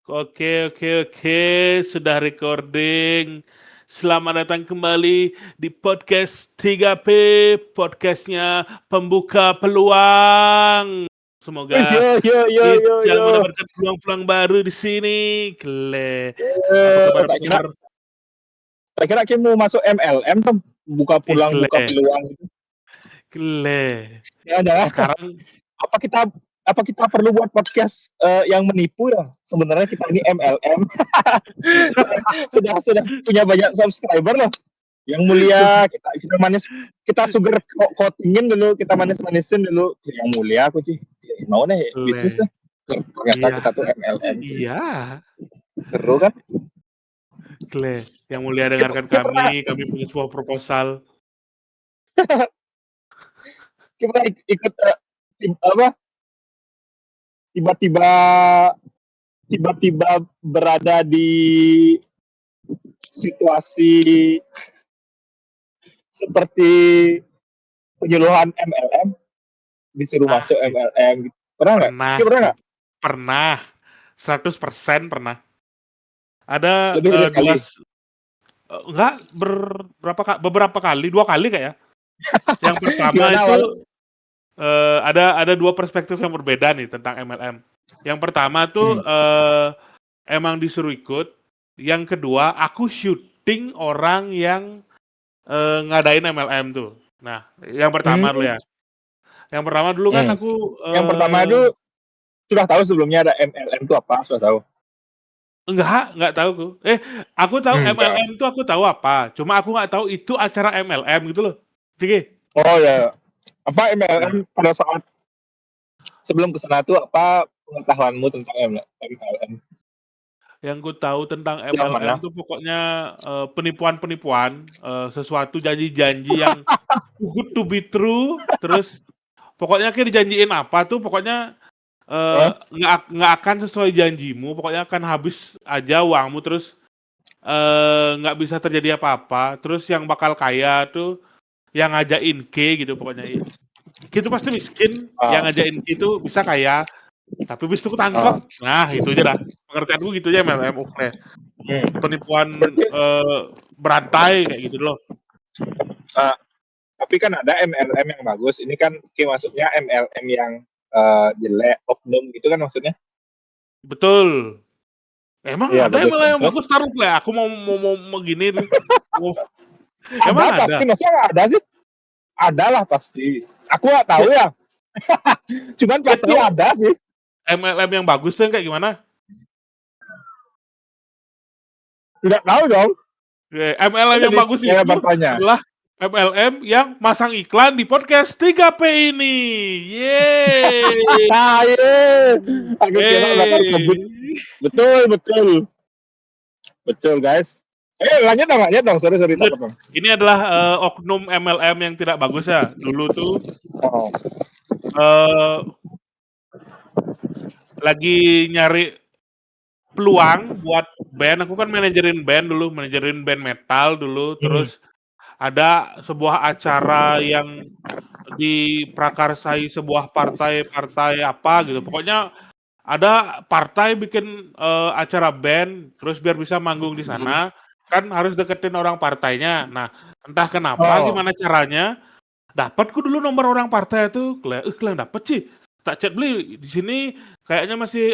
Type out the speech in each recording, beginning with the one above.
Oke, sudah recording. Selamat datang kembali di podcast 3P, podcastnya pembuka peluang. Yo Semoga yo yo yo Ical yo. mendapatkan peluang-peluang baru di sini. Apa kabar? Tak kira kamu mau masuk MLM tuh buka Ih, pulang buka peluang gitu. kele. Ya jangan. Sekarang Apa kita apa kita perlu buat podcast yang menipu ya? Sebenarnya kita ini MLM. sudah punya banyak subscriber loh. Yang mulia kita manis kita sugar coatingin dulu, kita manis-manisin dulu. Yang mulia aku sih. Mau nih bisnis kele. lah. Ternyata Iya, kita tuh MLM. iya, Seru kan? kele. Yang mulia Kita, dengarkan kita pernah kami punya sebuah proposal. kita ikut apa tiba-tiba tiba-tiba berada di situasi seperti penyuluhan MLM, disuruh Nah, masuk MLM gitu. Pernah nggak? pernah Pernah sih, nggak? pernah, 100% pernah. Ada Lebih dari sekali. enggak beberapa kali, 2 kali kayak ya. Yang pertama Gimana itu awal? ada 2 perspektif yang berbeda nih tentang MLM. Yang pertama tuh emang disuruh ikut. Yang kedua, aku syuting orang yang ngadain MLM tuh. Nah, yang pertama dulu Hmm, ya. Yang pertama dulu kan hmm. aku Yang pertama itu sudah tahu sebelumnya ada MLM itu apa? Sudah tahu. enggak tahu aku. Aku tahu Enggak. MLM tuh aku tahu apa, cuma aku nggak tahu itu acara MLM gitu loh. Oke. Oh ya. Apa Nah, MLM pada saat sebelum ke sana tuh apa pengetahuanmu tentang MLM? yang ku tahu tentang Yang MLM mana? tuh pokoknya penipuan-penipuan, sesuatu janji-janji yang too good to be true, terus pokoknya kayak dijanjiin apa tuh pokoknya Hah? nggak akan sesuai janjimu, pokoknya akan habis aja uangmu, terus nggak bisa terjadi apa-apa, terus yang bakal kaya tuh yang ngajain K gitu pokoknya. K itu pasti miskin, yang Ah, ngajain K itu bisa kaya, tapi habis itu ketangkep. ah. Nah, itu aja dah. Pengertianku gitu aja MLM, oke. Hmm. Penipuan Berarti berantai kayak gitu loh. ah, tapi kan ada MLM yang bagus. Ini kan kayak maksudnya MLM yang jelek, oknum gitu kan maksudnya. Betul. Emang Iya, ada bagus kan. MLM yang Terus bagus? Taruh lah, aku mau gini nih. Mau- ada Emang pasti, ada? masa nggak ada sih? Ada lah pasti. Aku nggak tahu Dia, ya. Cuman dia pasti tahu ada sih. MLM yang bagus tuh yang kayak gimana? Tidak tahu dong. MLM yang Jadi bagus ya itu bertanya. adalah MLM yang masang iklan di podcast 3P ini. Yeay. Iya. Aku kira bakal sebut. Yeay. Betul, betul. Betul, guys. Lanjut dong. Sorry, sorry, tak Lanjut. potong. Ini adalah oknum MLM yang tidak bagus ya. Dulu tuh Oh. eh, lagi nyari peluang buat band. Aku kan manajerin band metal dulu. Hmm. Terus ada sebuah acara yang diprakarsai sebuah partai apa gitu. Pokoknya ada partai bikin acara band, terus biar bisa manggung di sana, kan harus deketin orang partainya. Nah, entah kenapa, Oh. gimana caranya, dapatku dulu nomor orang partai itu, kalian dapet sih. Tak chat beli di sini kayaknya masih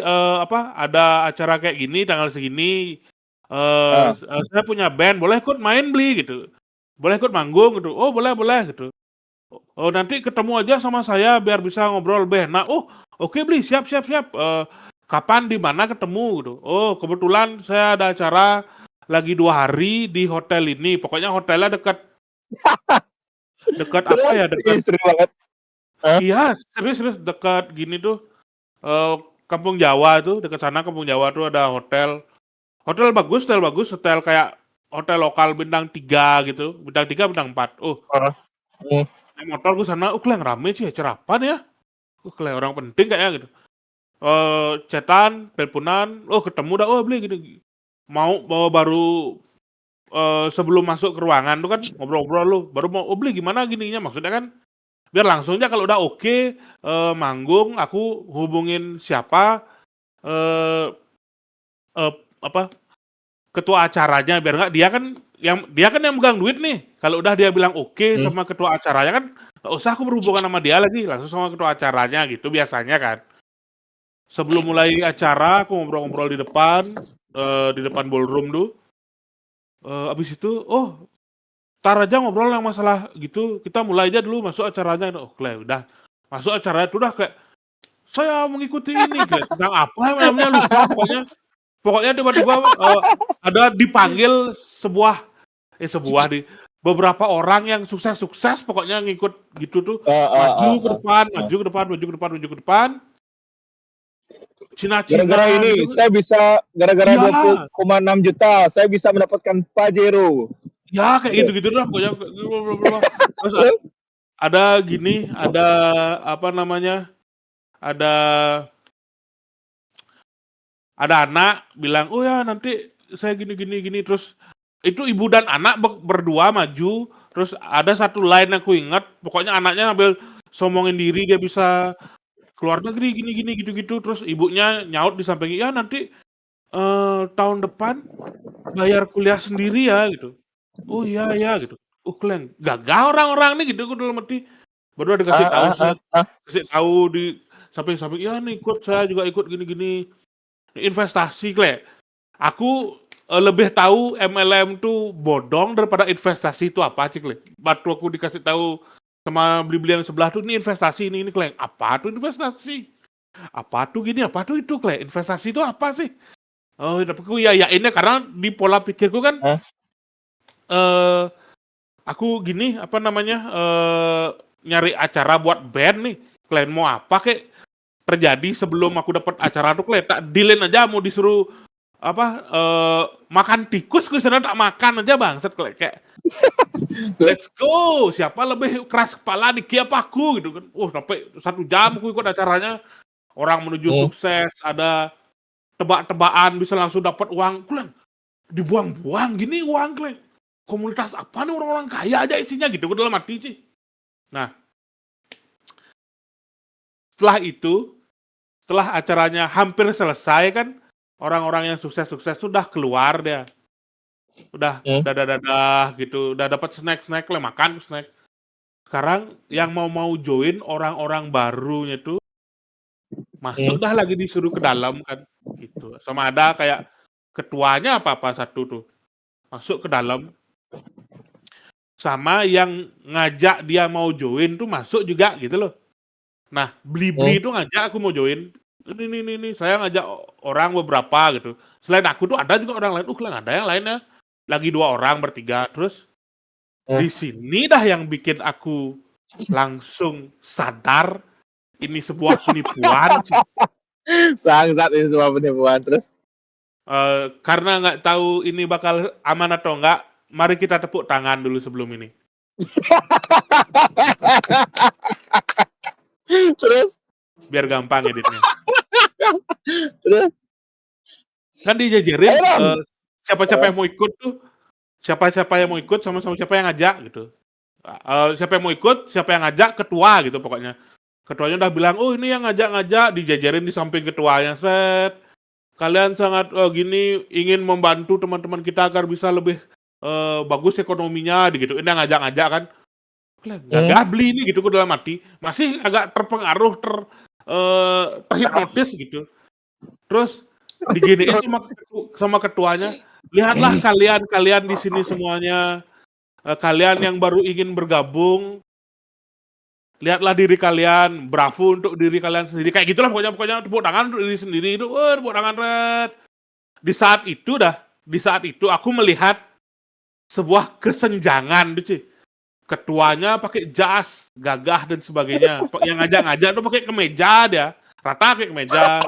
ada acara kayak gini tanggal segini. Ah. Saya punya band, boleh ikut main beli gitu. Boleh ikut manggung gitu. Oh, boleh gitu. Oh, nanti ketemu aja sama saya biar bisa ngobrol lebih. Nah, oh, oke beli, siap. Kapan di mana ketemu gitu. Oh, kebetulan saya ada acara lagi 2 hari di hotel ini. Pokoknya hotelnya dekat dekat apa Terus ya? Dekat, istri banget. Hah? iya, serius dekat gini tuh. eh, Kampung Jawa tuh, dekat sana Kampung Jawa tuh ada hotel. Hotel bagus, hotel kayak hotel lokal bintang 3 gitu. Bintang 3, bintang 4. Oh, Ah. Hmm. naik motor ke sana, kelihatan rame sih, acara apa nih ya? Kelihatan orang penting kayaknya gitu. Chatan, teleponan, oh ketemu dah, oh beli gitu. Mau baru sebelum masuk ke ruangan tuh kan ngobrol-ngobrol lu, baru mau oh beli gimana gininya, maksudnya kan biar langsung aja kalau udah oke manggung, aku hubungin siapa, eh apa, ketua acaranya biar nggak dia kan yang megang duit nih. Kalau udah dia bilang oke Hmm. sama ketua acaranya kan nggak usah aku berhubungan sama dia lagi, langsung sama ketua acaranya gitu biasanya kan. Sebelum mulai acara aku ngobrol-ngobrol di depan ballroom tuh. Abis itu, "Oh, entar aja ngobrol yang masalah gitu, kita mulai aja dulu masuk acaranya." Oh, udah masuk acara itu udah kayak, "Saya mengikuti ini," kayak tentang apa namanya lupa pokoknya. Pokoknya tiba-tiba, ada dipanggil beberapa orang yang sukses-sukses pokoknya ngikut gitu tuh, Eh, eh, maju eh, ke eh, depan eh. maju ke depan maju ke depan maju ke depan, Gara-gara Cina-Cina gitu ini, kan. saya bisa gara-gara Iya, 20,6 juta, saya bisa mendapatkan Pajero. ya kayak Gitu. gitu-gitu dah pokoknya terus Terus, ada gini, ada apa namanya, ada anak bilang, "Oh ya nanti saya gini gini gini," terus itu ibu dan anak berdua maju, terus ada satu line yang aku ingat, pokoknya anaknya sambil sombongin diri dia bisa keluar negeri gini gini gitu-gitu, terus ibunya nyaut di sampingnya, "Ya nanti, tahun depan bayar kuliah sendiri ya," gitu. "Oh iya ya," gitu. Keren, gagah orang-orang nih gitu aku dalam hati. Baru ada kasih ah, tahu ah, ah, ah. kasih tahu di samping-samping, "Ya nih ikut, saya juga ikut gini gini." Investasi Kle. Aku, lebih tahu MLM tuh bodong daripada investasi itu apa sih, Kle. Waktu aku dikasih tahu sama beli-beli yang sebelah tuh, "Ini investasi ini," Kle. Apa tuh investasi? Apa tuh gini, apa tuh itu, Kle? Investasi itu apa sih? Oh, tapi aku iyainnya karena di pola pikirku kan, Hah? eee, aku gini, apa namanya, nyari acara buat band nih, Kle, mau apa kek terjadi sebelum aku dapat acara tuh, Kle, tak deal-in aja mau disuruh apa, makan tikus ke sana tak makan aja bangsat, Kle, kayak Terus, let's go, siapa lebih keras kepala Diki apa aku gitu kan. Sampai 1 jam aku ikut acaranya, orang menuju hmm. sukses, ada tebak-tebakan bisa langsung dapat uang, Kle, dibuang-buang gini uang, Kle. Komunitas apa nih orang-orang kaya aja isinya gitu ke dalam hati sih. Nah, setelah itu, setelah acaranya hampir selesai kan, orang-orang yang sukses-sukses sudah keluar dia. Udah Hmm. dadah-dadah gitu, udah dapat snack-snack lah, makan snack. Sekarang yang mau join orang-orang barunya tuh masuk Hmm. dah lagi disuruh ke dalam kan, gitu. Sama ada kayak ketuanya apa satu tuh, masuk ke dalam, sama yang ngajak dia mau join tuh masuk juga gitu loh. Nah, Hmm. Blibli itu ngajak aku mau join, "Ini, saya ngajak orang beberapa," gitu. Selain aku tuh ada juga orang lain, lah ada yang lainnya, lagi 2 orang bertiga, terus Hmm. di sini dah yang bikin aku langsung sadar ini sebuah penipuan sih. Bangsat ini semua penipuan. Terus, Karena nggak tahu ini bakal aman atau enggak, mari kita tepuk tangan dulu sebelum ini. terus, Biar gampang editnya. terus. Kan Ayo dijajarin, dong. siapa-siapa yang mau ikut tuh, siapa-siapa yang mau ikut sama siapa yang ngajak gitu. Siapa yang mau ikut, siapa yang ngajak, ketua gitu pokoknya. Ketuanya udah bilang, "Oh ini yang ngajak-ngajak," dijajarin di samping ketuanya, set. "Kalian sangat gini ingin membantu teman-teman kita agar bisa lebih bagus ekonominya," gitu. Ini ngajak-ngajak kan. Hmm. Gagah beli ini gitu dalam hati. Masih agak terpengaruh, terhipnotis gitu. Terus diginiin sama ketuanya, "Lihatlah kalian di sini semuanya, kalian yang baru ingin bergabung, lihatlah diri kalian, bravo untuk diri kalian sendiri." Kayak gitulah pokoknya tepuk tangan untuk diri sendiri itu, tepuk tangan ret. Di saat itu aku melihat sebuah kesenjangan tuh, Ci. Ketuanya pakai jas, gagah dan sebagainya. Yang ngajak-ngajak tuh pakai kemeja dia, rata pakai kemeja,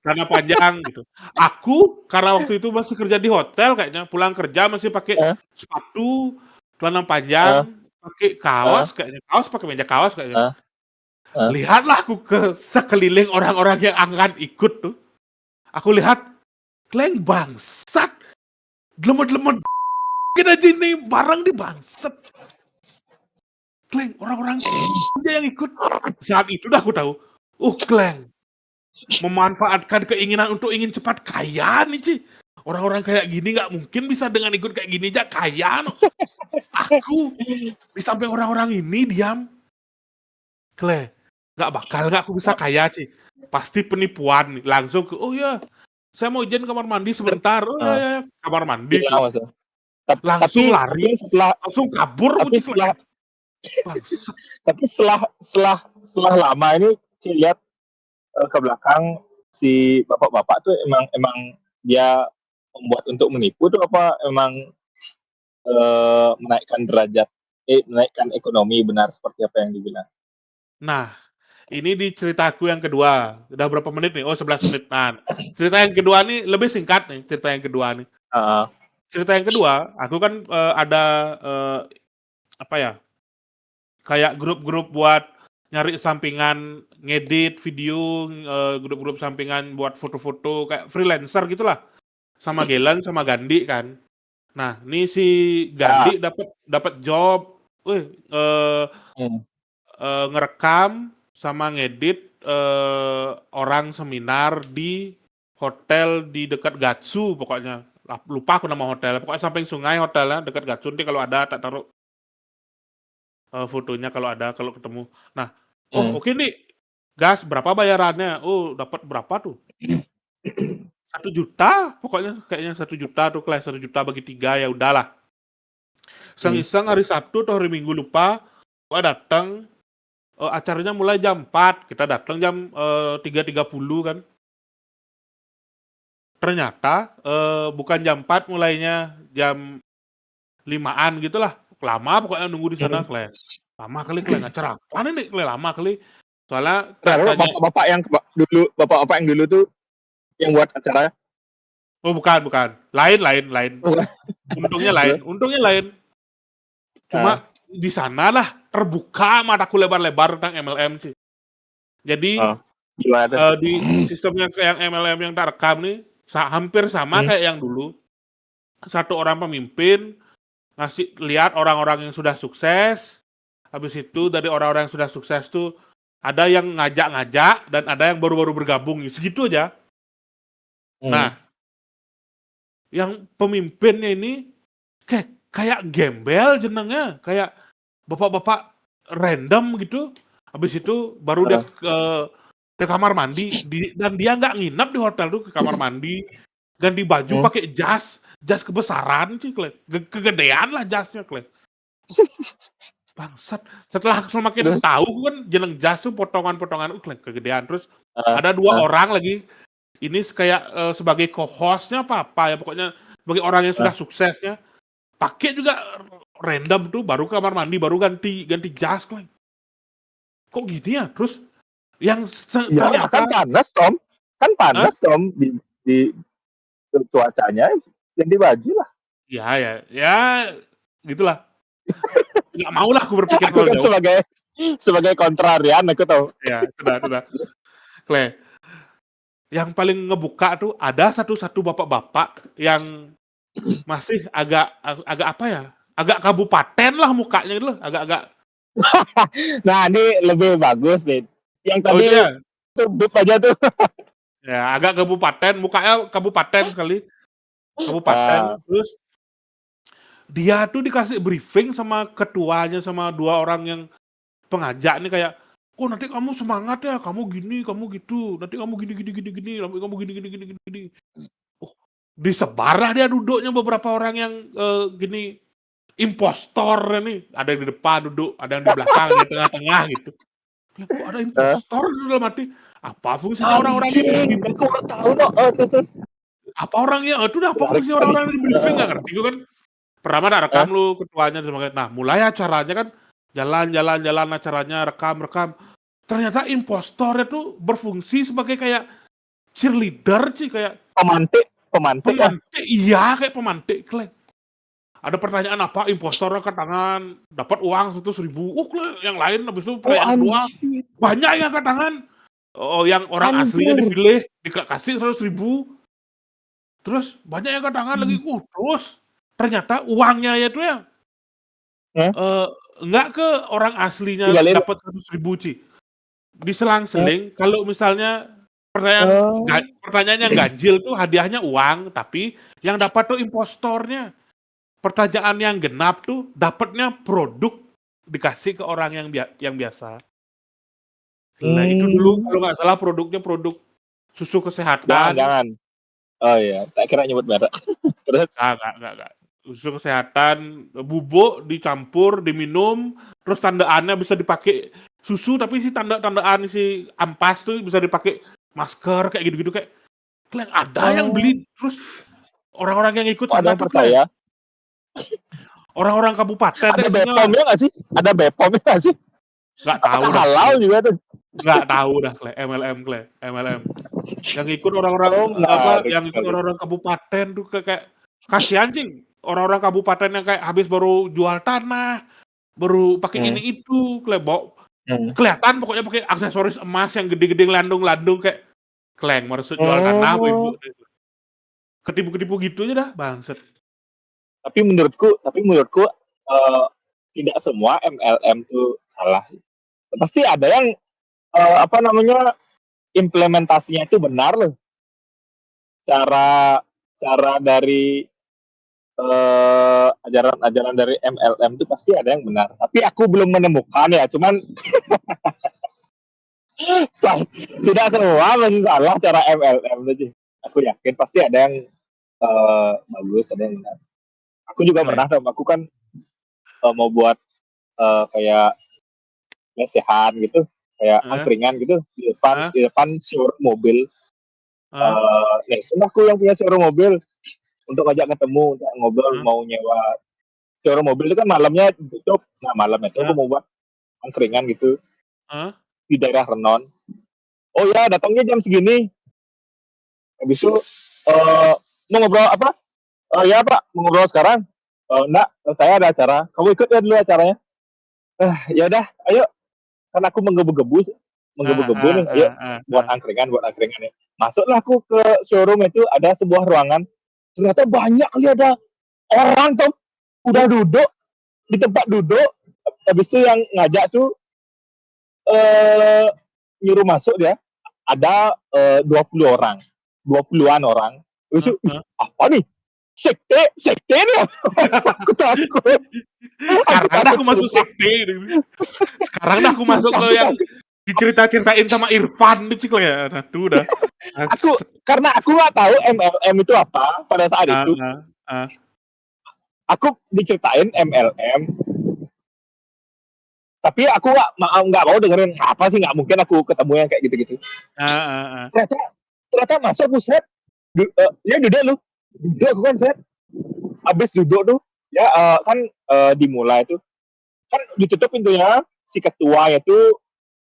celana panjang gitu. Aku karena waktu itu masih kerja di hotel kayaknya, pulang kerja masih pakai Eh, sepatu, celana eh, panjang, pakai eh, kaos kayaknya, pakai meja kaos kayaknya. eh, eh. Lihatlah aku ke sekeliling orang-orang yang akan ikut tuh. Aku lihat, "Kleng bangsat, delemet-delemet kita aja nih bareng di bangsat." Kleng, orang-orang aja yang ikut. Saat itu dah aku tahu, Kleng, memanfaatkan keinginan untuk ingin cepat kaya nih, Ci. Orang-orang kayak gini nggak mungkin bisa dengan ikut kayak gini aja kaya, no. Aku di samping orang-orang ini diam, Kle, nggak aku bisa kaya, Ci. Pasti penipuan nih, langsung ke, "Oh ya, saya mau izin kamar mandi sebentar." "Oh ya Heeh, ya ya." Kamar mandi, Kle. hilang maksudnya. Langsung lari, langsung kabur aku, Tapi Ci, Kle. setelah Bangsat. tapi setelah lama ini lihat ke belakang si bapak-bapak tuh emang emang dia membuat untuk menipu tuh apa emang menaikkan derajat menaikkan ekonomi benar seperti apa yang dibilang. Nah, ini di ceritaku yang kedua. Udah berapa menit nih? Oh, 11 menit. Nah, cerita yang kedua nih lebih singkat nih, cerita yang kedua nih. Heeh. Cerita yang kedua, aku kan, ada, apa ya, kayak grup-grup buat nyari sampingan ngedit video, grup-grup sampingan buat foto-foto kayak freelancer gitulah, sama Gelan sama Gandi kan. Nah, ini si Ya, Gandi dapat dapat job, wih, hmm, ngerekam sama ngedit, orang seminar di hotel di dekat Gatsu pokoknya. Lupa aku nama hotelnya, pokoknya samping sungai hotelnya, dekat Gatsu, nanti kalau ada tak taruh, fotonya kalau ada, kalau ketemu. Nah, "Oh, hmm, oke nih, gas, berapa bayarannya?" "Oh, dapat berapa tuh?" 1 juta pokoknya, kayaknya 1 juta tuh, kelas 1 juta bagi 3, ya udahlah. hmm. Iseng-iseng hari Sabtu atau hari Minggu lupa, gua datang. Acaranya mulai jam 4, kita datang jam 3.30 kan. Ternyata bukan jam 4 mulainya, jam 5-an gitulah. Lama pokoknya nunggu di sana, Hmm. Kle. Lama kali, Kle, ngacara apaan ini, Kle, lama kali. Soalnya Ternyata tanya, bapak-bapak yang dulu tuh yang buat acara. oh bukan, bukan. Lain, lain, lain. Bukan. Untungnya lain. Ah, Cuma di sanalah terbuka mataku lebar-lebar tentang MLM sih. Jadi oh, gimana tuh? di sistemnya yang MLM yang tak rekam nih, hampir sama Hmm, kayak yang dulu. Satu orang pemimpin ngasih lihat orang-orang yang sudah sukses. Habis itu dari orang-orang yang sudah sukses tuh ada yang ngajak-ngajak dan ada yang baru-baru bergabung, segitu aja. hmm. Nah, yang pemimpinnya ini kayak gembel jenengnya, kayak bapak-bapak random gitu. Habis itu baru dia Ah, ke kamar mandi dan dia nggak nginep di hotel tuh, ke kamar mandi, ganti baju hmm. pakai jas kebesaran sih, Kle. Kegedean lah jasnya, Kle. Bangsat. Setelah semakin Terus, tahu kan jeneng jas tuh potongan-potongan, kegedean. Terus ah, ada 2 ah, orang lagi, ini kayak, sebagai co-host-nya apa ya, pokoknya sebagai orang yang sudah ah. suksesnya, pakai juga random tuh, baru ke kamar mandi, baru ganti ganti jas, Kle. Kok gini ya? Terus yang Ya ternyata, kan panas Tom, kan hah? panas Tom di cuacanya ganti baju lah. Ya ya ya, gitulah. Nggak mau lah aku berpikir Aku terlalu kan jauh. sebagai kontrarian aku tahu. Ya, sudah, Kle. Yang paling ngebuka tuh ada satu bapak-bapak yang masih agak agak apa ya, agak kabupaten lah mukanya gitu loh, agak-agak, Nah, ini lebih bagus nih. Yang oh tadi itu ya? tuh bip aja tuh. Ya agak kabupaten, mukanya kabupaten sekali, kabupaten. Ah, Terus dia tuh dikasih briefing sama ketuanya, sama 2 orang yang pengajak nih kayak, "Oh nanti kamu semangat ya, kamu gini, kamu gitu, nanti kamu gini gini gini gini, nanti kamu gini gini gini gini gini." Oh, disebarlah dia duduknya beberapa orang yang, gini, impostor nih, ada yang di depan duduk, ada yang di belakang, ada yang di tengah-tengah gitu. Lah kok ada eh. impostor gitu dalam hati, apa fungsinya orang-orang ini Anjing, aku baru tahu no. Oh, terus. apa orangnya, itu udah apa Menarik fungsi sekali. orang-orang ini briefing nggak ngerti gue kan. Pertama ada rekam Eh, lu ketuanya dan sebagainya. Nah, mulai acaranya kan jalan acaranya, rekam. Ternyata impostornya tuh berfungsi sebagai kayak cheerleader sih, kayak pemantik, pemantik ya. pemantik, iya kayak pemantik, Klek. Ada pertanyaan apa, impostor angkat tangan, dapat uang 100.000. Klek, yang lain habis itu Oh pertanyaan kedua, anjir, banyak yang angkat tangan. Oh, yang orang aslinya anjir. dipilih, dikasih 100.000. Terus banyak yang angkat tangan lagi. Terus ternyata uangnya itu ya, Eh, Eee, nggak ke orang aslinya Tinggalin. dapat 100.000 Ci. Eh, Diselang-seling kalau misalnya Pertanyaan yang ganjil tuh hadiahnya uang, tapi yang dapat tuh impostornya. Pertanyaan yang genap tuh dapatnya produk dikasih ke orang yang biasa. Lah itu dulu kalau nggak salah produknya produk susu kesehatan. Jangan. Oh iya, tak kira nyebut merek. Terus? Enggak. Susu kesehatan, bubuk dicampur, diminum, terus tandaannya bisa dipakai susu tapi si tandaan si ampas tuh bisa dipakai masker kayak gitu-gitu kayak Kleng ada yang beli terus orang-orang yang ikut Kok ada sana yang tuh Kleng. percaya? Orang-orang kabupaten Ada isinya BPOM-nya nggak sih? Ada BPOM-nya nggak sih? nggak tahu Apakah dah halal Kleng. juga tuh? Nggak tahu dah Kleng. MLM. Yang ikut orang-orang Oh, menarik yang ikut sekali. orang-orang kabupaten tuh kayak kasihan sih orang-orang kabupaten yang kayak habis baru jual tanah, baru pakai Hmm. ini itu, Kleng. Hmm. Kelihatan pokoknya pakai aksesoris emas yang gede-gede landung-landung kayak Kleng maksud jual tanah apa ibu. Oh, Ketipu-ketipu gitu aja dah bangset. tapi menurutku tidak semua MLM tuh salah. Pasti ada yang apa namanya implementasinya itu benar loh. Cara cara dari ajaran-ajaran dari MLM itu pasti ada yang benar. Tapi aku belum menemukan ya. Cuman tidak semua masih salah cara MLM aja. Aku yakin pasti ada yang bagus, ada yang benar. Aku juga Kleng. pernah dong. Aku kan mau buat kayak lesehan gitu, kayak Heeh. angkringan gitu Heeh. di depan showroom mobil. Heeh. Nih, cuma aku yang punya showroom mobil untuk ngajak ketemu, untuk ngobrol Heeh. mau nyewa showroom mobil itu kan malamnya tutup. Nah malamnya itu aku Heeh. mau buat angkringan gitu Heeh. di daerah Renon. Oh ya datangnya jam segini. Habis itu mau ngobrol apa? Oh ya Pak, mau ngobrol sekarang? Enggak, saya ada acara. Kamu ikut ya dulu acaranya. Ya udah, ayo. Kan aku menggebu-gebu nih. Ayo buat angkringan ya. Masuklah aku ke showroom itu ada sebuah ruangan. Ternyata banyak kali ada orang tuh udah duduk di tempat duduk. Habis itu yang ngajak tuh nyuruh masuk dia ada 20 orang, 20-an orang. Terus apa nih? Sekte nih. aku takut. Aku Sekarang dah takut aku masuk sumpah. sekte. Sekarang dah aku masuk Sumpah ke aku yang takut. dicerita-ceritain sama Irfan itu Kleng ya. Nah, tuh udah. Karena aku nggak tahu MLM itu apa pada saat Ah, itu. ah, ah, Aku diceritain MLM, tapi aku nggak mau dengerin apa sih, nggak mungkin aku ketemu yang kayak gitu-gitu. ah. Ternyata ternyata masuk buset, ya duduk lu, duduk aku kan set, habis duduk tuh ya kan dimulai tuh kan ditutup pintunya, si ketua itu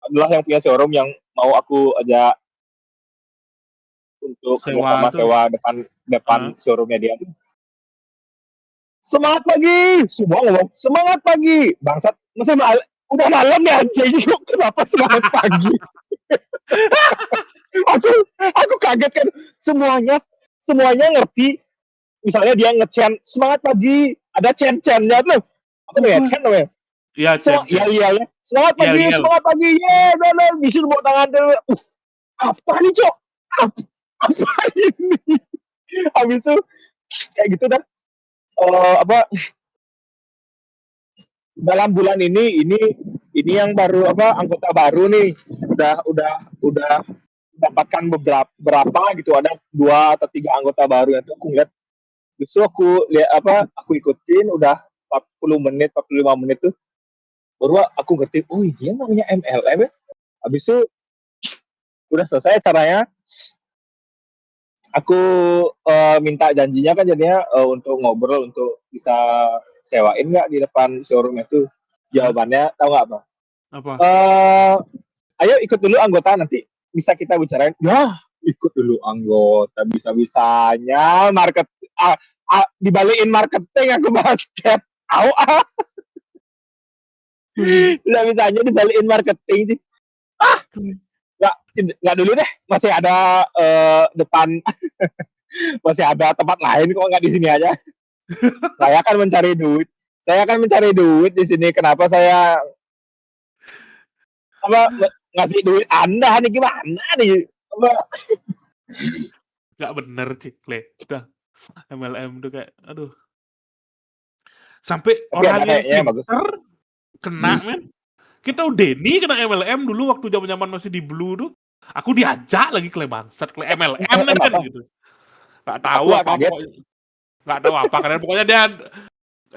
adalah yang punya showroom yang mau aku ajak untuk Sewa kerjasama tuh. sewa depan depan Ah. showroomnya dia tuh. Semangat pagi, semua ngomong semangat pagi, bangsat masih udah malam ya anjing, kenapa semangat pagi? aku kaget kan, semuanya semuanya ngerti. Misalnya dia ngecen semangat pagi, ada cen-cennya tuh, apa namanya, cen namanya, Iya, ya Cen. iya ya, Yel-yel. semangat pagi, ya udah bisa bawa tangan tuh, apa nih cok, apa, apa ini, habis itu kayak gitu dah. Apa dalam bulan ini yang baru apa anggota baru nih udah dapatkan berapa gitu, ada 2 atau 3 anggota baru itu aku lihat, justru aku lihat apa aku ikutin udah 40 menit 45 menit tuh baru aku ngerti, oh dia namanya MLM ya. Habis itu udah selesai caranya, aku minta janjinya kan jadinya untuk ngobrol untuk bisa sewain nggak di depan showroom itu. Hah? Jawabannya tahu nggak apa? Apa? eh Ayo ikut dulu anggota, nanti bisa kita bicarain. Ya, ikut dulu anggota, bisa-bisanya dibalikin marketing aku basket. Au ah, bisa-bisanya dibalikin marketing sih. Ah, nggak nggak dulu deh, masih ada depan masih ada tempat lain kok, nggak di sini aja. Saya akan mencari duit. Saya akan mencari duit di sini. Kenapa saya apa ngasih duit Anda nih, gimana nih? Coba. Nggak bener sih, Le. Udah MLM tuh kayak aduh. Sampai Tapi ada orang yang kayaknya yang bagus. pinter kena men. Kita Denny kena MLM dulu waktu zaman-zaman masih di Blue tuh. Aku diajak lagi ke bangsat, ke MLM MLM kan apa? gitu. Nggak Aku tahu nggak apa kaget. pokoknya. Nggak tahu apa karena pokoknya dia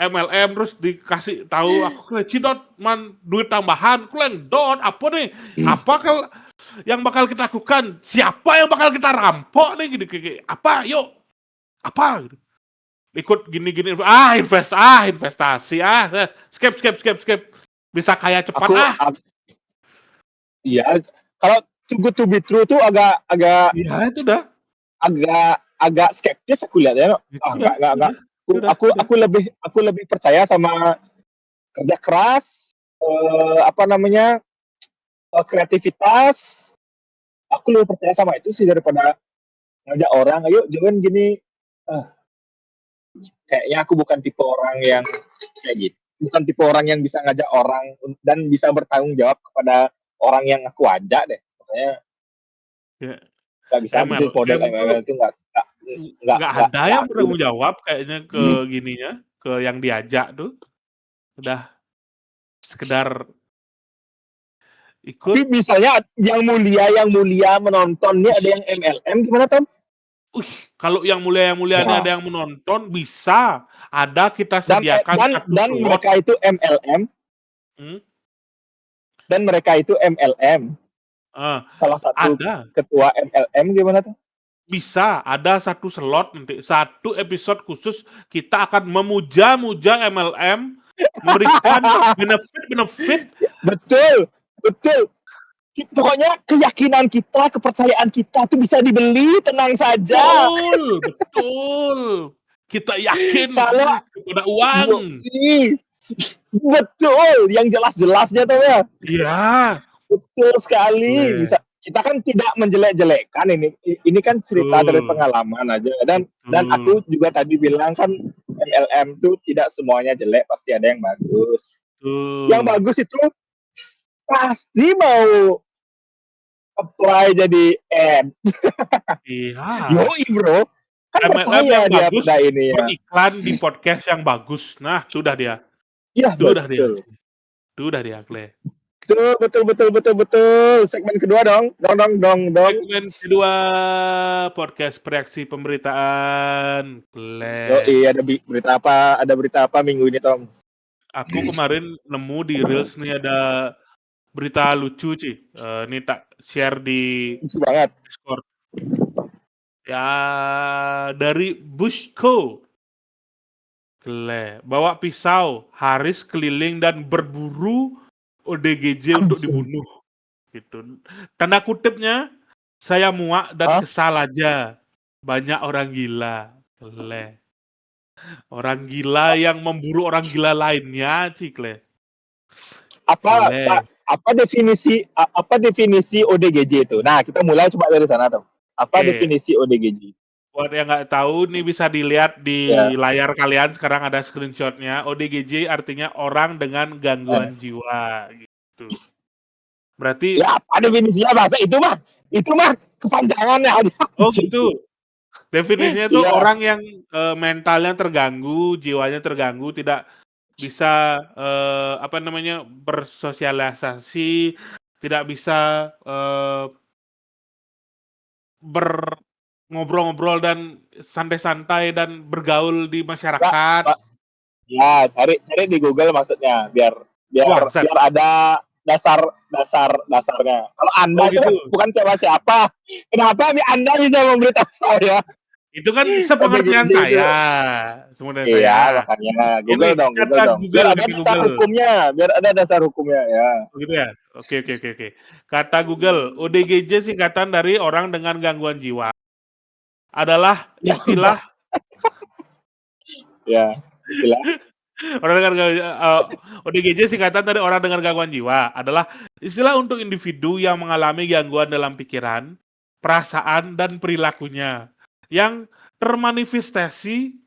MLM terus dikasih tahu aku cidot man duit tambahan, kulen dot apa nih? Apa yang bakal kita lakukan? Siapa yang bakal kita rampok nih gitu kayak apa? Yuk. Apa gitu. Ikut gini-gini investasi skip bisa kaya cepat Iya, kalau too good to be true tuh agak agak iya itu dah agak agak skeptis aku lihat ya. No? itu dah Enggak. udah Aku lebih percaya sama kerja keras, apa namanya, kreativitas. Aku lebih percaya sama itu sih daripada ngajak orang, ayo join gini. Ah, kayaknya aku bukan tipe orang yang kayak gitu. Bukan tipe orang yang bisa ngajak orang dan bisa bertanggung jawab kepada orang yang aku ajak deh. Makanya ya, nggak bisa bisnis model MLM tuh MLM itu nggak ada nggak yang aku deh. bertanggung jawab kayaknya ke gininya ke yang diajak tuh udah sekedar Tapi ikut. misalnya yang mulia menontonnya ada yang MLM gimana Tom? Kalau yang mulia ini Nah, ada yang menonton bisa ada kita dan sediakan satu dan slot. mereka itu MLM Hmm, dan mereka itu MLM. eh, Salah satu ada ketua MLM gimana tuh? bisa ada satu slot nanti satu episode khusus kita akan memuja-muja MLM memberikan benefit Betul, betul. Pokoknya keyakinan kita, kepercayaan kita tuh bisa dibeli, tenang saja. betul betul kita yakin Kalau kepada uang. betul, yang jelas-jelasnya tuh ya. Iya, Betul sekali. boleh. Bisa kita kan tidak menjelek-jelekkan ini. Ini kan cerita dari Betul, pengalaman aja dan aku betul, juga tadi bilang kan MLM tuh tidak semuanya jelek, pasti ada yang bagus. Yang betul. bagus itu pasti mau apply jadi ad. Iya, Yoi bro, kan MLM yang percaya dia bagus pada ini ya. beriklan di podcast yang bagus. Nah, itu udah dia. Iya Itu udah dia. betul. Itu udah dia, Clay. Betul, betul, betul, betul, betul. Segmen kedua dong, dong, dong, dong, dong. Segmen kedua podcast reaksi pemberitaan, Clay. Yoi, ada berita apa minggu ini Tom? Aku kemarin nemu di Reels nih ada berita lucu, Ci. Ini tak share di Lucu banget. Discord. Ya, dari Bushco. Bawa pisau, Haris keliling dan berburu ODGJ untuk Anjing. dibunuh. Gitu. Tanda kutipnya, saya muak dan Hah? kesal aja. Banyak orang gila. Orang gila yang memburu orang gila lainnya, Cikle. Apa apa definisi ODGJ itu? Nah, kita mulai coba dari sana Tom. Apa Oke, definisi ODGJ? buat yang nggak tahu, nih bisa dilihat di Ya. layar kalian. Sekarang ada screenshotnya. ODGJ artinya orang dengan Eh. gangguan jiwa. Gitu. Berarti, Ya, apa definisinya bahasa itu mah kepanjangannya aja. oh gitu. Definisinya itu Iya. orang yang mentalnya terganggu, jiwanya terganggu, tidak bisa apa namanya bersosialisasi, tidak bisa ngobrol-ngobrol dan santai-santai dan bergaul di Ya, masyarakat. ya, cari di Google maksudnya biar biar Wah, Zat. biar ada dasarnya. Kalau Anda Oh itu kan gitu. bukan siapa-siapa. Kenapa Anda bisa memberitahu saya? Itu kan ODGJ sepengertian itu. saya, sebenarnya Iya, saya. makanya Ini Google kata dong. Google, kata Google. Biar ada dasar hukumnya ya. Oh gitu ya? Oke. Kata Google, ODGJ singkatan dari orang dengan gangguan jiwa. Adalah Ya istilah udah, ya. Istilah orang dengan ODGJ singkatan dari orang dengan gangguan jiwa adalah istilah untuk individu yang mengalami gangguan dalam pikiran, perasaan dan perilakunya yang termanifestasi,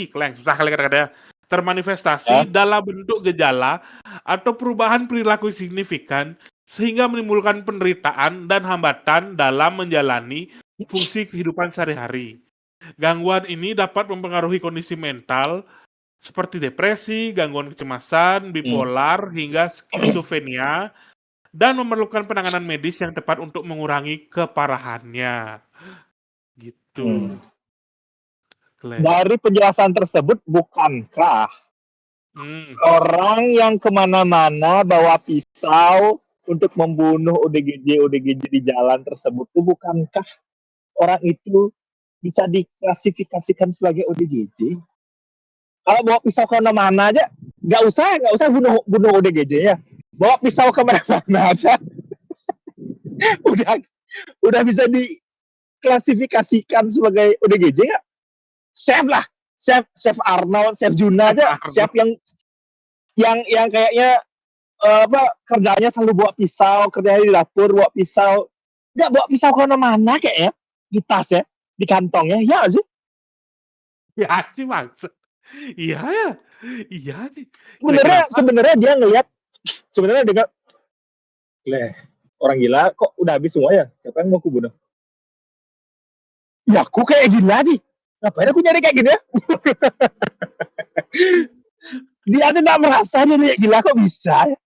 keleng susah kali kata-katanya, termanifestasi ya. dalam bentuk gejala atau perubahan perilaku signifikan sehingga menimbulkan penderitaan dan hambatan dalam menjalani fungsi kehidupan sehari-hari. Gangguan ini dapat mempengaruhi kondisi mental seperti depresi, gangguan kecemasan, Hmm. bipolar, hingga skizofrenia, dan memerlukan penanganan medis yang tepat untuk mengurangi keparahannya. Gitu, Hmm. Cle. Dari penjelasan tersebut, bukankah Hmm. orang yang kemana-mana bawa pisau untuk membunuh ODGJ di jalan tersebut, itu bukankah orang itu bisa diklasifikasikan sebagai ODGJ? Kalau bawa pisau ke mana-mana aja, nggak usah bunuh ODGJ ya. Bawa pisau ke mana-mana aja, udah udah bisa diklasifikasikan sebagai ODGJ ya. Chef lah, chef Arnold, chef Juna aja, chef yang kayaknya kerjanya selalu bawa pisau, kerjanya di dapur bawa pisau, nggak bawa pisau ke mana-mana kayaknya, di tas ya, di kantongnya, ya sih. Ya sih maksud. Iya ya. Iya sih. Sebenarnya Kenapa? sebenarnya dia ngelihat, sebenarnya dengan orang gila kok udah habis semua ya, siapa yang mau aku bunuh? Ya aku kayak gila sih, ngapain aku nyari kayak gini ya? Dia tuh nggak merasa dia kayak gila, kok bisa ya?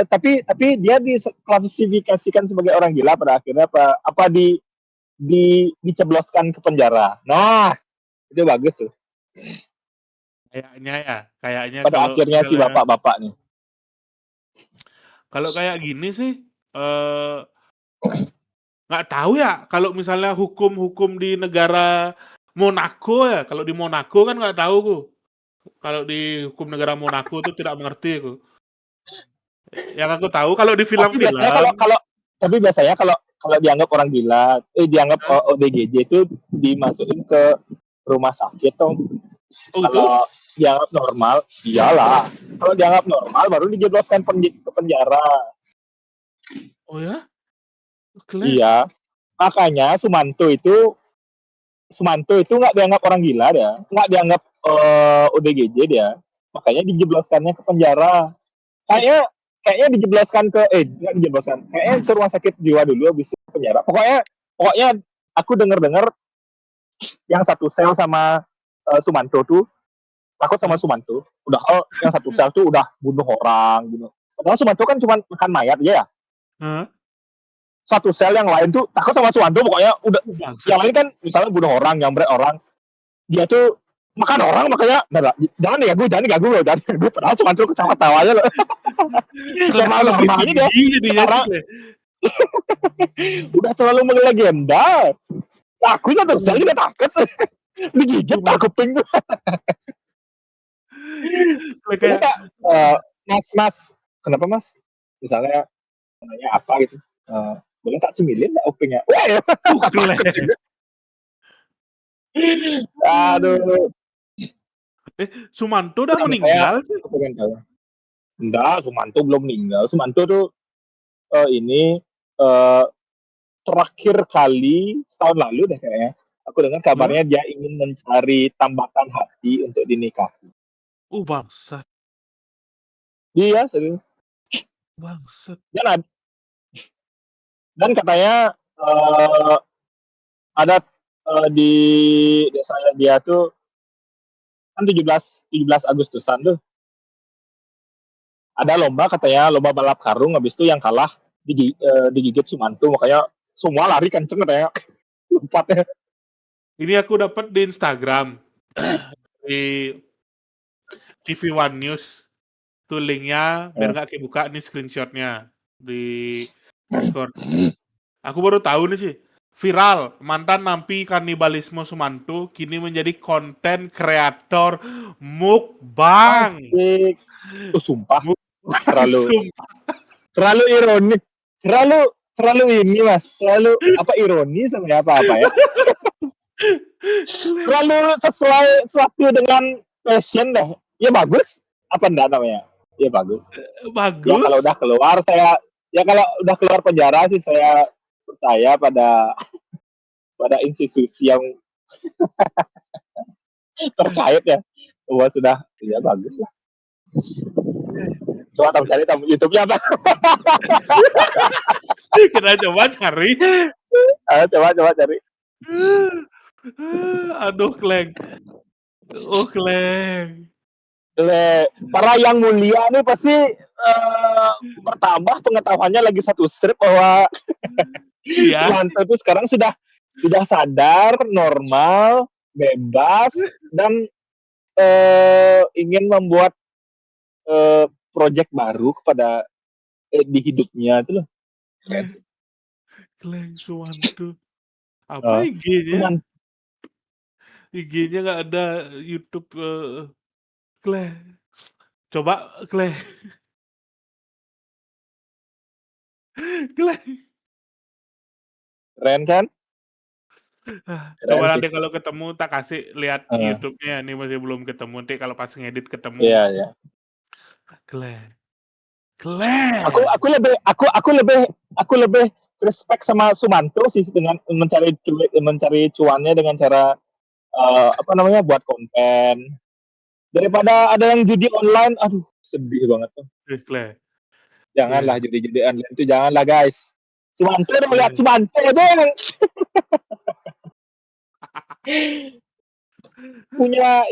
Tapi dia diklasifikasikan sebagai orang gila pada akhirnya, apa dicebloskan ke penjara. Nah, itu bagus tuh. Kayaknya Pada kalau akhirnya si misalnya bapak-bapak nih. kalau kayak gini sih eh nggak tahu ya kalau misalnya hukum-hukum di negara Monaco ya. Kalau di Monaco kan nggak tahu ku. Kalau di hukum negara Monaco itu tidak mengerti aku. Yang aku tahu kalau di Tapi biasanya film-film, kalau kalau tapi biasanya kalau kalau dianggap orang gila, dianggap ODGJ itu dimasukin ke rumah sakit tuh. oh itu? Kalau dianggap normal, iyalah. Kalau dianggap normal baru dijebloskan ke penjara. Oh ya? Kle. Iya. Makanya Sumanto itu nggak dianggap orang gila dia, nggak dianggap ODGJ dia. Makanya dijebloskannya ke penjara. Kayaknya kayaknya dijebloskan nggak dijebloskan. Kayaknya ke rumah sakit jiwa dulu habis itu penjara. Pokoknya aku dengar yang satu sel sama Sumanto tuh takut sama Hah? Sumanto. Udah yang satu sel tuh udah bunuh orang gitu. Padahal Sumanto kan cuma makan mayat aja ya. Hah? Satu sel yang lain tuh takut sama Sumanto, pokoknya udah. Bangsat. Yang lain kan misalnya bunuh orang, nyambret orang, dia tuh makan orang, makanya jangan diganggu loh, jangan diganggu. Padahal Sumanto ketawa-tawa aja loh. Selevel lebih Normal-normalnya dia tinggi jadinya sih, sekarang Kle. udah terlalu melegenda. Aku satu sel juga takut. Digigit tak Cuman kuping tuh. Kle Boleh kayak nggak, mas, kenapa mas? Misalnya nanya apa gitu. Boleh tak cemilin nggak kupingnya? Wah, Kle. takut juga. Aduh, Sumanto udah saya meninggal sih. aku pengen tahu. Enggak, Sumanto belum meninggal. Sumanto tuh ini eh, terakhir kali setahun lalu deh kayaknya. Aku dengar Hah? kabarnya dia ingin mencari tambatan hati untuk dinikahi. Bangsat. Iya, serius. Bangsat. Dan, dan katanya ada di desa dia tuh kan 17 Agustusan tuh ada lomba, katanya lomba balap karung, habis itu yang kalah digigit Sumanto, makanya semua lari kenceng katanya. Lompatnya. Ini aku dapat di Instagram. Di TV One News. Tuh linknya biar nggak kebuka nih screenshotnya di Discord. Aku baru tahu nih sih. Viral, mantan napi kanibalisme Sumanto kini menjadi konten kreator mukbang. Asik. Sumpah Mukbang terlalu sumpah. terlalu ironis, terlalu terlalu ini mas, terlalu apa, ironis sama apa ya, terlalu sesuai sesuatu dengan passion deh. Ya bagus, apa enggak namanya, ya bagus. Ya kalau Bagus. udah keluar saya, ya kalau udah keluar penjara sih saya percaya pada pada institusi yang terkait ya, bahwa sudah, ya bagus lah. Coba Tom cari Tom YouTube-nya apa? Kita coba cari. Coba cari. Aduh, Kleng. Kleng. Para yang mulia nih pasti bertambah pengetahuannya lagi satu strip bahwa Iya. Sumanto itu sekarang sudah sadar, normal, bebas, dan ingin membuat project baru kepada di hidupnya itu loh. Keren sih. Kleng Suwanto. Apa IG-nya? Cuman IG-nya nggak ada YouTube. Kleng. Coba Kleng. Kleng. keren kan? Coba Keren sih. nanti kalau ketemu tak kasih lihat Uh, YouTube-nya. Ini masih belum ketemu. Nanti kalau pas ngedit ketemu. iya iya. Kleng. Aku lebih respect sama Sumanto sih dengan mencari cuannya dengan cara apa namanya buat konten daripada ada yang judi online. Aduh, sedih banget tuh. Kleng. Janganlah judi online itu janganlah guys. Sumanto udah lihat Kleng. Sumanto aja yang punya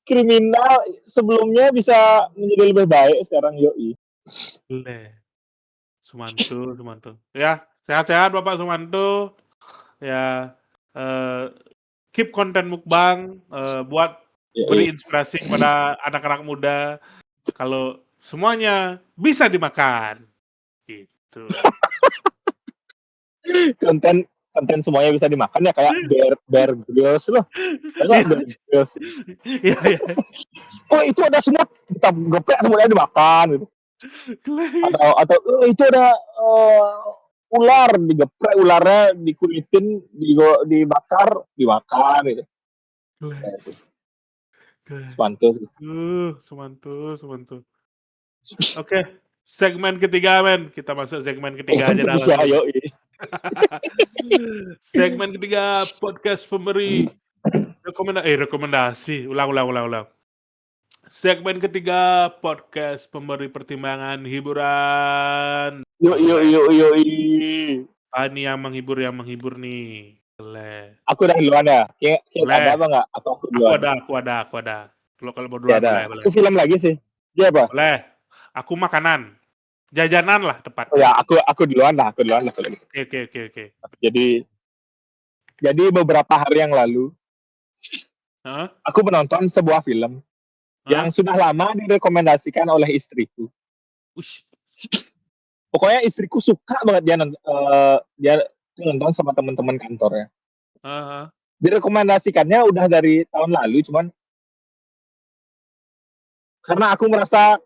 kriminal sebelumnya bisa menjadi lebih baik sekarang yoi. Kleng. Sumanto. Ya, sehat-sehat Bapak Sumanto. Ya, keep konten mukbang, buat Yoi. beri inspirasi kepada anak-anak muda kalau semuanya bisa dimakan, gitu. konten konten semuanya bisa dimakan ya kayak Bear Grylls loh. Enggak Iya, Bear Grylls. iya. Oh itu ada semut kita geprek semutnya dimakan gitu. Kleng. Atau itu ada ular digeprek ularnya dikulitin dibakar dimakan gitu. Kleng. Sepantu sih. Sumanto. Oke, segmen ketiga men, kita masuk segmen ketiga aja dah Ya, langsung. yoi. Segmen ketiga podcast pemberi rekomendasi. Ulang. Segmen ketiga podcast pemberi pertimbangan hiburan. Yoi. Ini yang menghibur nih. Boleh. Aku udah duluan ya. Kayak ada Boleh. apa nggak? Atau aku Aku duluan? ada. Kalau mau Ya duluan ada. boleh. Aku film lagi sih. Dia apa? Boleh. Aku makanan. Jajanan lah Oh ya, tepatnya. aku duluan lah kalau gitu. Oke. Jadi beberapa hari yang lalu Hah? aku menonton sebuah film yang Hah? sudah lama direkomendasikan oleh istriku. Ush. Pokoknya istriku suka banget dia nonton sama teman-teman kantornya. Hah? Direkomendasikannya udah dari tahun lalu, cuman karena aku merasa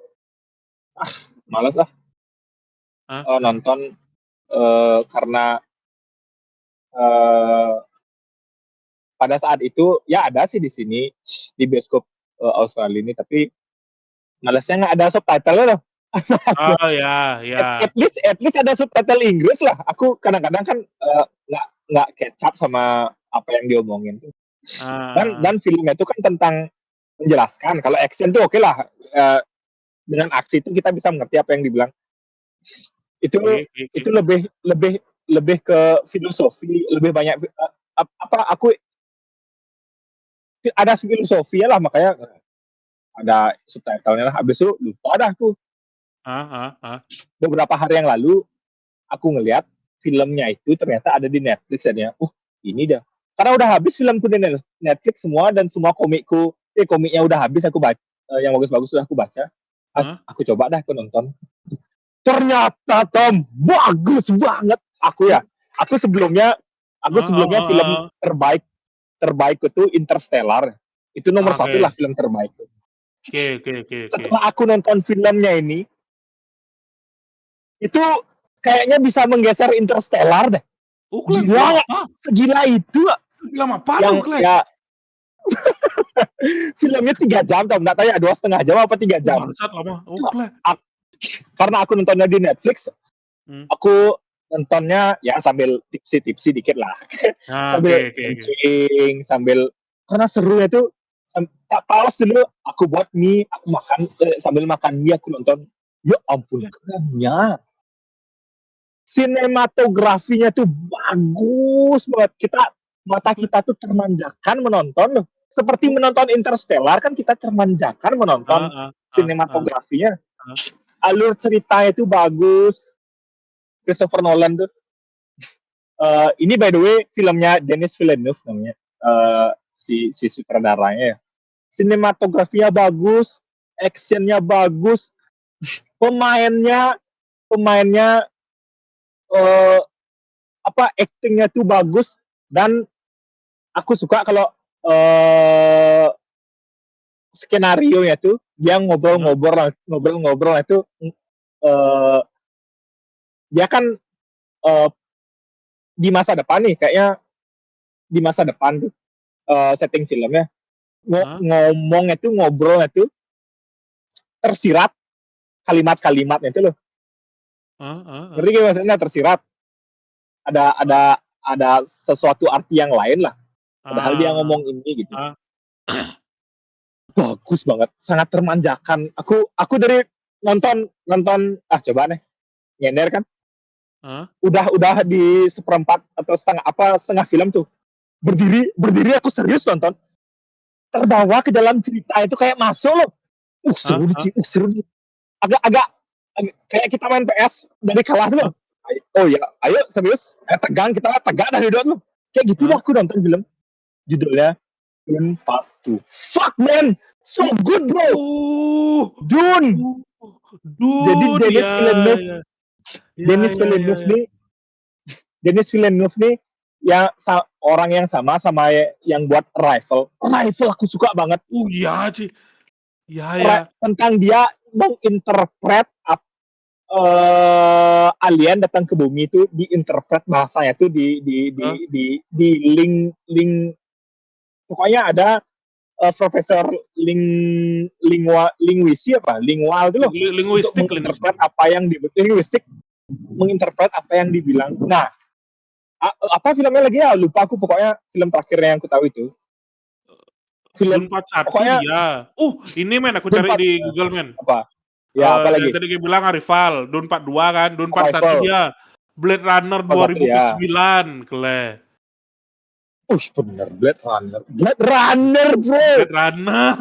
malas Hah? nonton karena uh, pada saat itu ya ada sih di sini di bioskop Australia ini, tapi malasnya nggak ada subtitle loh. Oh ya. At least ada subtitle Inggris lah. Aku kadang-kadang kan nggak catch up sama apa yang diomongin tuh. Ah. Dan filmnya itu kan tentang menjelaskan kalau action tuh oke lah. Dengan aksi itu kita bisa mengerti apa yang dibilang. Itu Oke. lebih ke filosofi, lebih banyak apa aku ada filosofi lah, makanya ada subtitlenya lah. Habis itu lupa dah aku. Ah. Beberapa hari yang lalu aku ngeliat filmnya itu ternyata ada di Netflix dan ya, ini dah. Karena udah habis filmku di Netflix semua dan semua komiknya udah habis aku baca, yang bagus-bagus sudah aku baca. Hah? Aku coba dah aku nonton. Ternyata Tom bagus banget. Aku sebelumnya film Ah. terbaik itu Interstellar. Itu nomor satu lah Oke. film terbaik. Oke. Setelah aku nonton filmnya ini, itu kayaknya bisa menggeser Interstellar deh. Kleng, Gila film nggak? apa? Segila itu Film apa tuh, yang Kleng? ya filmnya 3 jam, Tom. Nggak tahu ya 2,5 jam apa 3 jam. Bangsat lama. Kleng. Karena aku nontonnya di Netflix, Hmm. aku nontonnya ya sambil tipsi dikit lah. Sambil Oke. kencing, sambil karena seru itu. Tak pause dulu, aku buat mie, aku makan sambil makan mie aku nonton. Ya ampun, Ya. kerennya. Sinematografinya tuh bagus banget. Mata kita tuh termanjakan menonton loh. Seperti Oh, menonton Interstellar kan kita termanjakan menonton heeh heeh heeh heeh sinematografinya. heeh. Alur ceritanya itu bagus. Christopher Nolan tuh. Ini by the way filmnya Denis Villeneuve namanya. Si sutradaranya ya. Sinematografinya bagus, actionnya bagus, pemainnya pemainnya eh, actingnya tuh bagus dan aku suka kalau eh skenario nya tuh dia Heeh, ngobrol-ngobrol itu eh, dia kan eh, di masa depan nih kayaknya di masa depan tuh setting filmnya heeh, ngomong itu ngobrol itu tersirat kalimat-kalimatnya itu loh, heeh heeh heeh. ngerti gak maksudnya tersirat ada sesuatu arti yang lain lah padahal dia Ah, ngomong ini gitu. ah, Bagus banget, sangat termanjakan. Aku dari nonton nonton coba nih nyender kan ah. udah di seperempat atau setengah film tuh berdiri berdiri aku serius nonton terbawa ke dalam cerita itu kayak masuk loh. Hah? Seru Hah? sih, seru sih. Agak kayak kita main PS dari kalah tuh loh. Hah? Oh ya, ayo serius. Tegang kita tegak dari dulu. Kayak gitu Hah? dah aku nonton film. Judulnya Dune Part 2. Fuck man, so good bro. Uh, Dune. uh, Jadi Dune, ya, ya, ya, Denis ya, ya, Villeneuve ya. nih, Denis Villeneuve nih yang orang yang sama yang buat Arrival. Arrival aku suka banget. Ya, Ci. Ya, ya. Tentang dia menginterpret alien datang ke bumi itu diinterpret bahasanya tuh Hah? di link pokoknya ada profesor linguisi apa lingual itu loh untuk Linguistik, menginterpret linguistik. apa yang di linguistik menginterpret apa yang dibilang. Nah, apa filmnya lagi ya lupa aku pokoknya film terakhirnya yang aku tahu itu film Dune Part 1 pokoknya dia. Ini men, aku cari Dunpat di Google men. apa ya apa Yang lagi tadi gue bilang Arrival, Dune Part 2 kan, Dune Part 1 Arrival dia. Blade Runner pas satu ya 2049, kele. bener Blade Runner bro. Blade Runner.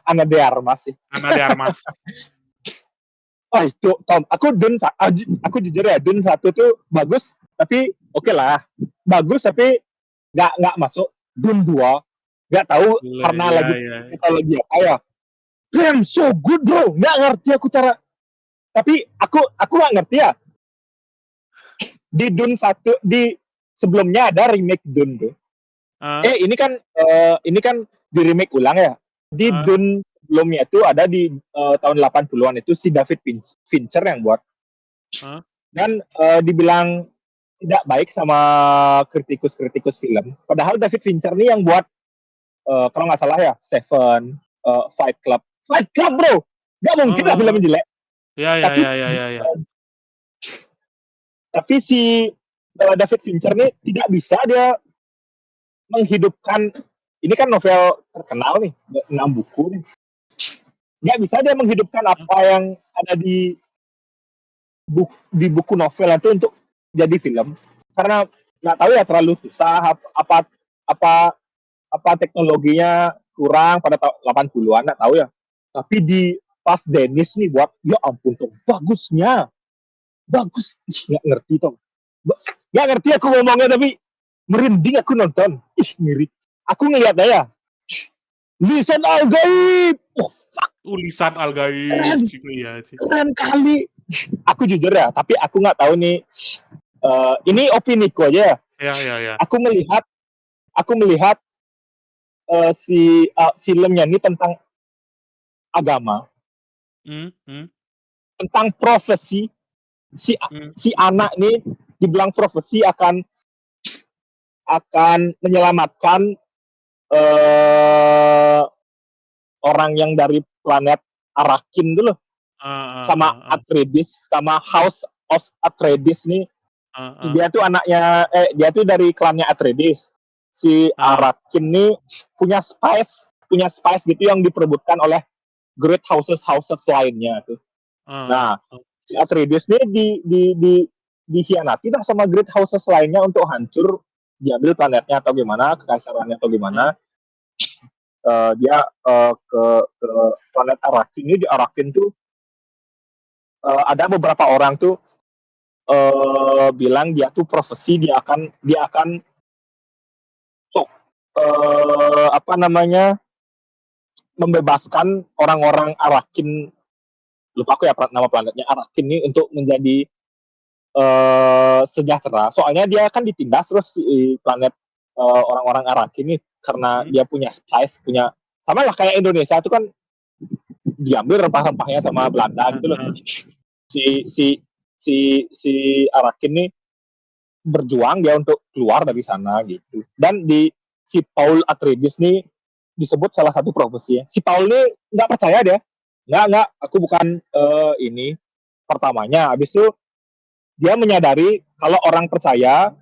Ana de Armas sih. Ana de Armas. Itu Tom, aku jujur ya, Dun satu tuh bagus, tapi oke lah, bagus tapi nggak masuk. Dun 2 nggak tahu Gile, karena ya, lagi ya, ya. kita lagi apa ya. Damn so good bro, nggak ngerti aku cara. Tapi aku nggak ngerti ya. Di Dun satu di sebelumnya ada remake Dun tuh. Ah, Ini kan di remake ulang ya. Di ah, Dun sebelumnya itu ada di tahun 80-an itu si David Fincher yang buat ah. dan dibilang tidak baik sama kritikus-kritikus film. Padahal David Fincher nih yang buat kalau nggak salah ya Seven, Fight Club. Fight Club bro, nggak Oh, mungkin lah oh, filmnya oh. jelek. Ya, ya, Tapi ya, ya, ya, ya. tapi si David Fincher nih tidak bisa dia menghidupkan. Ini kan novel terkenal nih, 6 buku nih. Nggak bisa dia menghidupkan apa yang ada di buku novel itu untuk jadi film karena nggak tahu ya terlalu susah apa apa teknologinya kurang pada 80-an nggak tahu ya tapi di pas Dennis nih buat ya ampun tuh bagusnya bagus nggak ngerti tuh nggak ngerti aku ngomongnya tapi merinding aku nonton ngiri aku ngeliat ya lisan al gaib Lisan Al-Gaib, keren Cik, ya, Cik. keren kali aku jujur ya tapi aku nggak tahu nih ini opiniku aja ya. Ya, ya, ya. Aku melihat si filmnya ini tentang agama, Hmm, hmm, tentang profesi si hmm. si anak ini dibilang profesi akan menyelamatkan eh, orang yang dari planet Arakin dulu sama Ah, ah, ah, Atreides sama House of Atreides nih ah, ah, dia tuh dia tuh dari klannya Atreides si ah. Arakin nih punya spice gitu yang diperebutkan oleh great houses houses lainnya tuh Heeh, Nah, si Atreides ini dikhianati dah sama Great Houses lainnya untuk hancur, diambil planetnya atau gimana, kekaisarannya atau heeh, gimana. Dia ke planet Arakin ini, di Arakin tuh ada beberapa orang tuh bilang dia tuh profesi, dia akan sok apa namanya, membebaskan orang-orang Arakin, lupa aku ya nama planetnya Arakin ini, untuk menjadi sejahtera. Soalnya dia kan ditindas terus si planet orang-orang Arakin ini, karena mhm, dia punya spice, punya sama lah kayak Indonesia itu kan diambil rempah-rempahnya sama Belanda gitu loh. heeh, Si si si Arakin ini berjuang dia untuk keluar dari sana gitu. Dan si Paul Atreides nih disebut salah satu profesi ya. Si Paul ini nggak percaya dia. Nggak, aku bukan ini pertamanya. Habis itu dia menyadari kalau orang percaya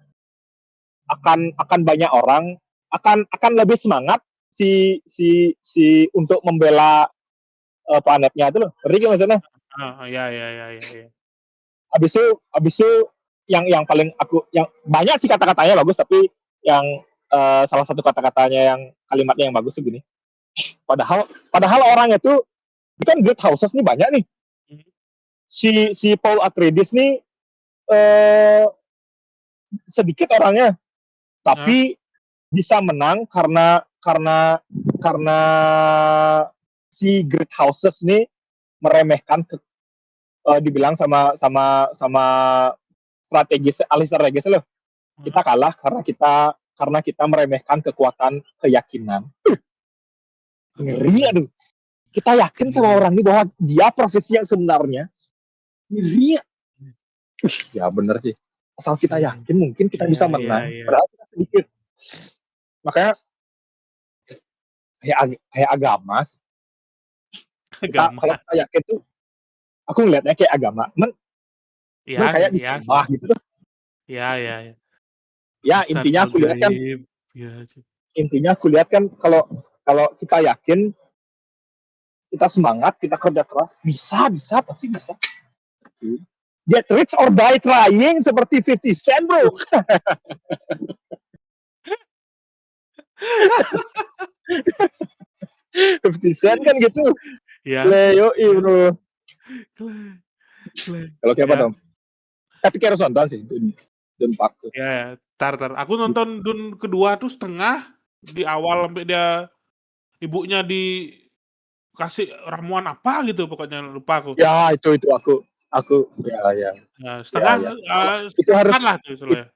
akan banyak orang akan lebih semangat si untuk membela planetnya itu loh. Ngerti gak maksudnya? heeh, iya iya iya iya iya. Habis itu yang paling aku, yang banyak sih kata-katanya bagus, tapi yang salah satu kata-katanya yang kalimatnya yang bagus tuh gini. Padahal padahal orangnya tuh kan great houses nih banyak nih. Mhm, Si Paul Atreides nih eh, sedikit orangnya, heeh, tapi bisa menang karena si great houses nih meremehkan dibilang sama sama sama strategis Alistair Regis loh. heeh, Kita kalah karena kita meremehkan kekuatan keyakinan. Ngeri, keren aduh. Kita yakin sama keren. orang ini bahwa dia profesi yang sebenarnya. Ngeri. Ya bener sih. Asal kita Keren. yakin mungkin kita Iya bisa iya menang. iya. Padahal kita sedikit. Makanya kayak agama. Agama. Kalau kita yakin tuh, aku ngeliatnya kayak agama. Men Iya kayak iya sih. disembah gitu. Iya iya iya. Ya Pesan intinya al aku lihat kan, gaib. Iya sih. kalau kalau kita yakin, kita semangat, kita kerja keras, bisa pasti bisa. Get rich or die trying, seperti 50 Cent bro. 50 Cent kan gitu. Iya sih. Leo Iya. bro. Keren keren. Kalau siapa Ya dong? Tapi kayak harus nonton sih Dun Park tuh. ya ya. Entar. Aku nonton Dune kedua tuh setengah, di awal sampai dia ibunya dikasih ramuan apa gitu pokoknya, lupa aku. Ya itu aku ya ya Ya ya setengah, ya. Kalau itu harus sejutaan lah tuh it, istilahnya.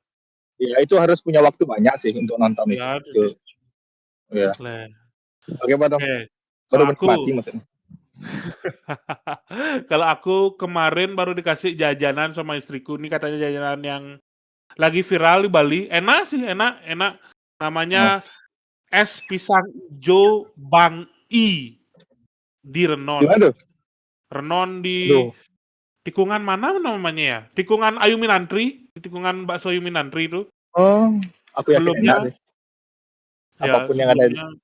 ya itu harus punya waktu banyak sih untuk nonton itu. Iya itu Itu sih. ya. Keren. Oke Pak dong. Oke. Baru Kalau aku menikmati maksudnya. kalau aku kemarin baru dikasih jajanan sama istriku, ini katanya jajanan yang lagi viral di Bali, enak sih, enak enak. Oh, Namanya es pisang ijo Bang I di Renon. gimana tuh? Renon di Aduh. tikungan mana namanya ya? Tikungan Ayu Minantri, di tikungan bakso Ayu Minantri itu. Oh, aku yakin enak Sebelumnya sih. ya Apapun yang ada di sebelumnya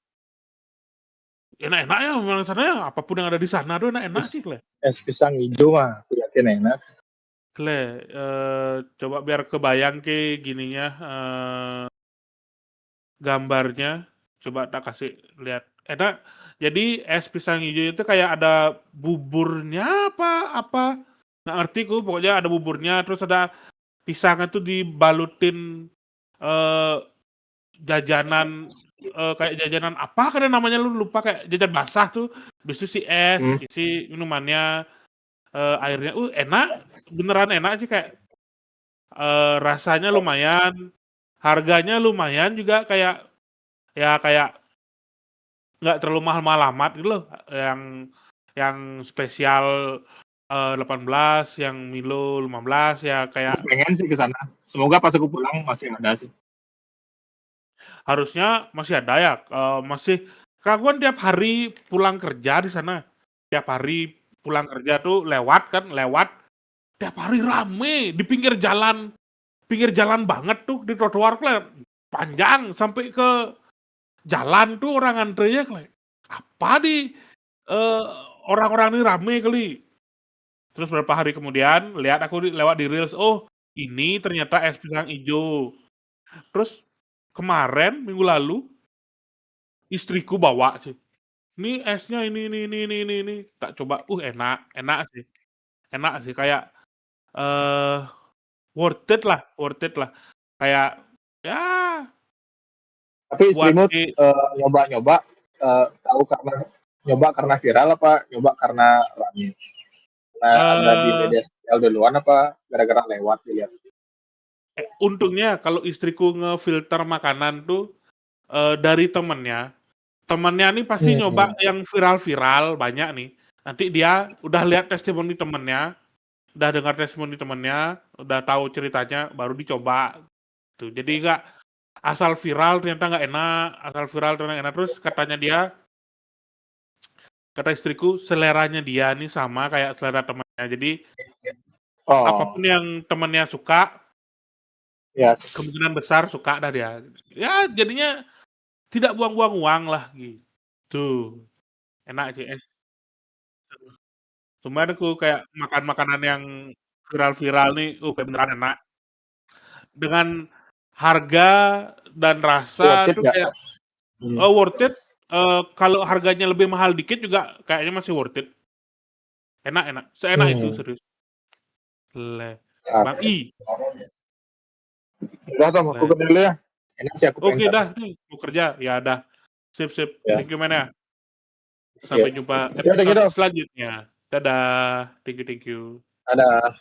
enak-enak ya memang sana ya, apapun yang ada di sana tuh enak-enak es, sih, Kle. es pisang hijau mah, aku yakin enak. Kle, coba biar kebayang ke gininya, gambarnya, coba tak kasih lihat. Enak. Jadi es pisang hijau itu kayak ada buburnya apa, nggak ngerti ku, pokoknya ada buburnya, terus ada pisangnya tuh dibalutin, eee, jajanan, kayak jajanan apa kan ya namanya, lupa, kayak jajan basah tuh, habis itu si es, Hmm. isi minumannya, airnya, enak, beneran enak sih, kayak, rasanya lumayan, harganya lumayan juga, kayak ya kayak nggak terlalu mahal-mahal amat gitu loh, yang spesial, 18, yang Milo 15, ya Aku kayak pengen sih ke sana. Semoga pas aku pulang masih ada sih. harusnya masih ada ya, masih kan aku kan tiap hari pulang kerja di sana, tiap hari pulang kerja tuh lewat tiap hari rame di pinggir jalan banget tuh, di trotoar panjang sampai ke jalan tuh orang antrenya, apa di, eee, orang-orang ini rame kali. Terus beberapa hari kemudian lihat aku lewat di reels, oh ini ternyata es pisang ijo. Terus kemarin minggu lalu istriku bawa sih, "Nih esnya ini," tak coba, enak enak sih kayak, eee, worth it lah, kayak ya Tapi buat istrimu di nyoba-nyoba tahu karena nyoba karena viral apa nyoba karena rame? Karena ada di eee, media sosial duluan apa gara-gara lewat dilihat? untungnya kalau istriku ngefilter makanan tuh, dari temennya. Temennya nih pasti nyoba Hmm. yang viral-viral banyak nih, nanti dia udah lihat testimoni temennya, udah dengar testimoni temennya, udah tahu ceritanya, baru dicoba, tuh. Jadi nggak asal viral ternyata nggak enak, asal viral ternyata nggak enak, terus kata istriku, seleranya dia nih sama kayak selera temennya. Jadi, apapun Oh, yang temennya suka, ya. kemungkinan besar suka dah dia. Ya jadinya tidak buang-buang uang lah, gitu. Enak sih es. Cuman aku kayak makan makanan yang viral-viral nih, beneran enak. Dengan harga dan Worth rasa it tuh nggak? kayak, Hmm. worth it, kalau harganya lebih mahal dikit juga kayaknya masih worth it. Enak enak, seenak itu Hmm. serius. Le Bang Oke. I, Udah Tom, aku le ke dulu ya. Enak sih aku pengen oke sana. dah nih mau kerja, ya dah. Sip sip, Ya, thank you man ya. oke. Sampai jumpa Ya udah gitu. episode selanjutnya. Dadah, thank you. Ada.